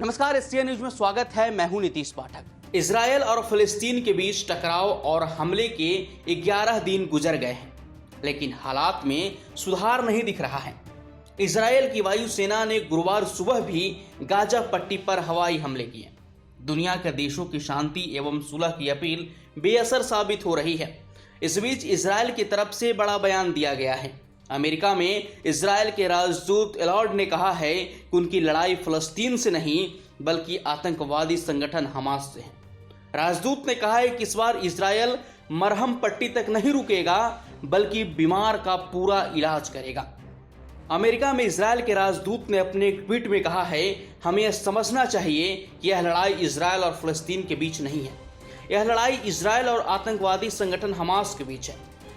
नमस्कार, STN news में स्वागत है। मैं हूं नीतीश पाठक। इजरायल और फिलिस्तीन के बीच टकराव और हमले के 11 दिन गुजर गए हैं, लेकिन हालात में सुधार नहीं दिख रहा है। इजरायल की वायुसेना ने गुरुवार सुबह भी गाजा पट्टी पर हवाई हमले किए। दुनिया के देशों की शांति एवं सुलह की अपील बेअसर साबित हो रही है। इस बीच इजरायल की तरफ से बड़ा बयान दिया गया है। अमेरिका में इजरायल के राजदूत एलॉर्ड ने कहा है कि उनकी लड़ाई फिलिस्तीन से नहीं बल्कि आतंकवादी संगठन हमास से है। राजदूत ने कहा है कि इस बार इजरायल मरहम पट्टी तक नहीं रुकेगा बल्कि बीमार का पूरा इलाज करेगा। अमेरिका में इजरायल के राजदूत ने अपने एक ट्वीट में कहा है, हमें यह समझना चाहिए कि यह लड़ाई इजरायल और फिलिस्तीन के बीच नहीं है। यह लड़ाई इजरायल और आतंकवादी संगठन हमास के बीच है।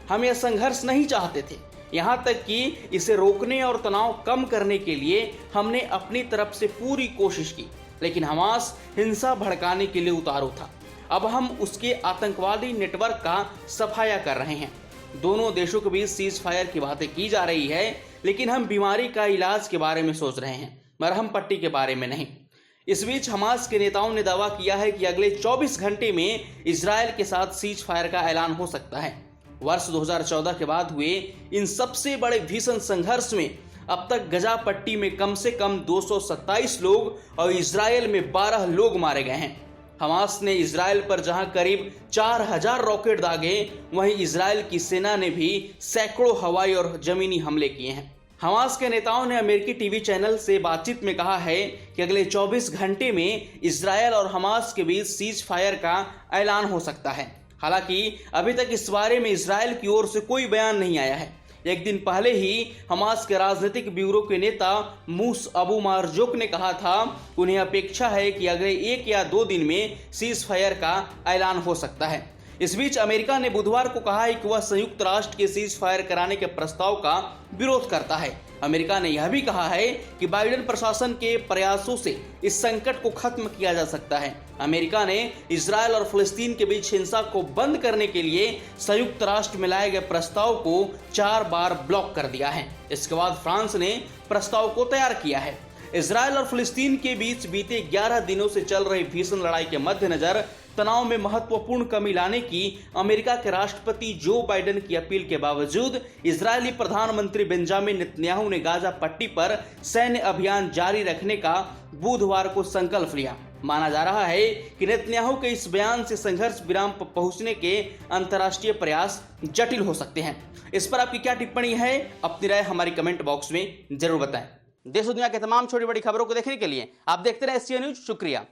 हम यह संघर्ष नहीं चाहते थे, यहाँ तक कि इसे रोकने और तनाव कम करने के लिए हमने अपनी तरफ से पूरी कोशिश की, लेकिन हमास हिंसा भड़काने के लिए उतारू था। अब हम उसके आतंकवादी नेटवर्क का सफाया कर रहे हैं। दोनों देशों के बीच सीज फायर की बातें की जा रही है, लेकिन हम बीमारी का इलाज के बारे में सोच रहे हैं, मरहम पट्टी के बारे में नहीं। इस बीच हमास के नेताओं ने दावा किया है कि अगले 24 घंटे में इजरायल के साथ सीज फायर का ऐलान हो सकता है। वर्ष 2014 के बाद हुए इन सबसे बड़े भीषण संघर्ष में अब तक गजा पट्टी में कम से कम 227 लोग और इजरायल में 12 लोग मारे गए हैं। हमास ने इजरायल पर जहां करीब 4000 रॉकेट दागे, वहीं इजरायल की सेना ने भी सैकड़ों हवाई और जमीनी हमले किए हैं। हमास के नेताओं ने अमेरिकी टीवी चैनल से बातचीत में कहा है कि अगले 24 घंटे में इजरायल और हमास के बीच सीज फायर का ऐलान हो सकता है। हालांकि अभी तक इस बारे में इजरायल की ओर से कोई बयान नहीं आया है। एक दिन पहले ही हमास के राजनीतिक ब्यूरो के नेता मूस अबू मारजोक ने कहा था, उन्हें अपेक्षा है कि अगले 1 या 2 दिन में सीज फायर का ऐलान हो सकता है। इस बीच अमेरिका ने बुधवार को कहा है कि वह संयुक्त राष्ट्र के सीज फायर कराने के प्रस्ताव का विरोध करता है। अमेरिका ने यह भी कहा है कि बाइडेन प्रशासन के प्रयासों से इस संकट को खत्म किया जा सकता है। अमेरिका ने इजरायल और फिलिस्तीन के बीच हिंसा को बंद करने के लिए संयुक्त राष्ट्र में लाए गए प्रस्ताव को 4 बार ब्लॉक कर दिया है। इसके बाद फ्रांस ने प्रस्ताव को तैयार किया है। इजरायल और फिलिस्तीन के बीच बीते 11 दिनों से चल रही भीषण लड़ाई के मद्देनजर तनाव में महत्वपूर्ण कमी लाने की अमेरिका के राष्ट्रपति जो बाइडेन की अपील के बावजूद इजरायली प्रधानमंत्री बेंजामिन नेतन्याहू ने गाजा पट्टी पर सैन्य अभियान जारी रखने का बुधवार को संकल्प लिया। माना जा रहा है कि नेतन्याहू के इस बयान से संघर्ष विराम पर पहुंचने के अंतर्राष्ट्रीय प्रयास जटिल हो सकते हैं। इस पर आपकी क्या टिप्पणी है? अपनी राय हमारी कमेंट बॉक्स में जरूर बताएं। देश और दुनिया के तमाम छोटी बड़ी खबरों को देखने के लिए आप देखते रहे एसटीएन न्यूज। शुक्रिया।